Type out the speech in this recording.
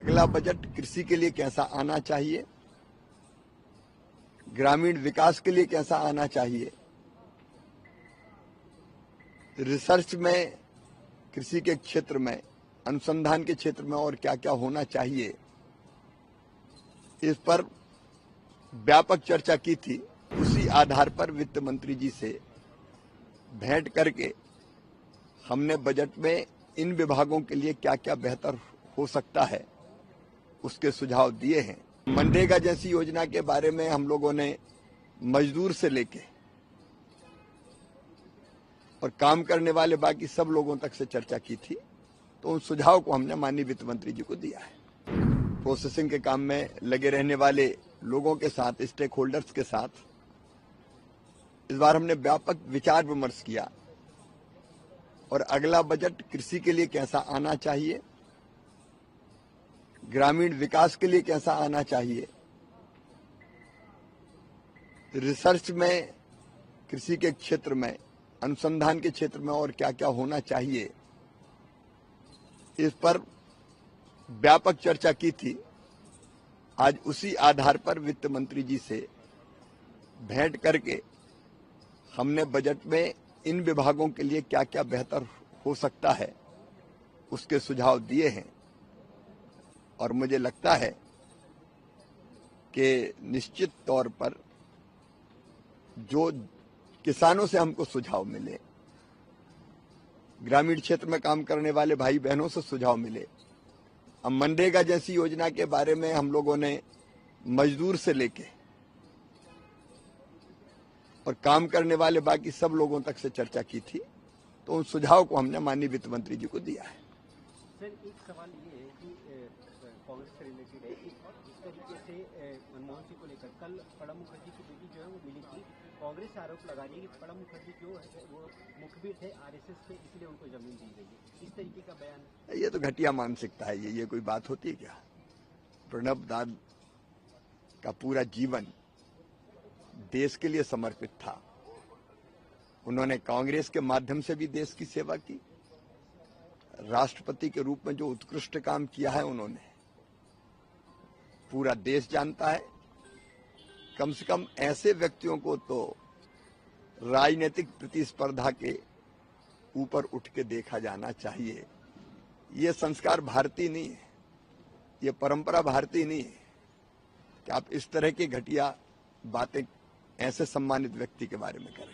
अगला बजट कृषि के लिए कैसा आना चाहिए, ग्रामीण विकास के लिए कैसा आना चाहिए, रिसर्च में, कृषि के क्षेत्र में, अनुसंधान के क्षेत्र में और क्या क्या होना चाहिए, इस पर व्यापक चर्चा की थी। उसी आधार पर वित्त मंत्री जी से भेंट करके हमने बजट में इन विभागों के लिए क्या क्या बेहतर हो सकता है उसके सुझाव दिए हैं। मनरेगा जैसी योजना के बारे में हम लोगों ने मजदूर से लेके और काम करने वाले बाकी सब लोगों तक से चर्चा की थी, तो उन सुझाव को हमने माननीय वित्त मंत्री जी को दिया है। प्रोसेसिंग के काम में लगे रहने वाले लोगों के साथ, स्टेक होल्डर्स के साथ इस बार हमने व्यापक विचार विमर्श किया और अगला बजट कृषि के लिए कैसा आना चाहिए, ग्रामीण विकास के लिए कैसा आना चाहिए, रिसर्च में, कृषि के क्षेत्र में, अनुसंधान के क्षेत्र में और क्या क्या होना चाहिए, इस पर व्यापक चर्चा की थी। आज उसी आधार पर वित्त मंत्री जी से भेंट करके हमने बजट में इन विभागों के लिए क्या क्या बेहतर हो सकता है उसके सुझाव दिए हैं और मुझे लगता है कि निश्चित तौर पर जो किसानों से हमको सुझाव मिले, ग्रामीण क्षेत्र में काम करने वाले भाई बहनों से सुझाव मिले, अब मनरेगा जैसी योजना के बारे में हम लोगों ने मजदूर से लेके और काम करने वाले बाकी सब लोगों तक से चर्चा की थी, तो उन सुझाव को हमने माननीय वित्त मंत्री जी को दिया है। सर, एक सवाल ये है कि कांग्रेस से रिलेटेड है कि जिस तरीके से मनमोहन सिंह को लेकर कल प्रणब मुखर्जी की बेटी जो है वो मिली थी, कांग्रेस आरोप लगा रही है कि प्रणब मुखर्जी जो है वो मुखबिर थे आरएसएस के, इसलिए उनको जमीन दी गई है। इस तरीके का बयान, ये तो घटिया मानसिकता है। ये कोई बात होती है क्या? प्रणब दा का पूरा जीवन देश के लिए समर्पित था। उन्होंने कांग्रेस के माध्यम से भी देश की सेवा की, राष्ट्रपति के रूप में जो उत्कृष्ट काम किया है उन्होंने, पूरा देश जानता है। कम से कम ऐसे व्यक्तियों को तो राजनीतिक प्रतिस्पर्धा के ऊपर उठ के देखा जाना चाहिए। ये संस्कार भारतीय नहीं है, ये परंपरा भारतीय नहीं है कि आप इस तरह की घटिया बातें ऐसे सम्मानित व्यक्ति के बारे में करें।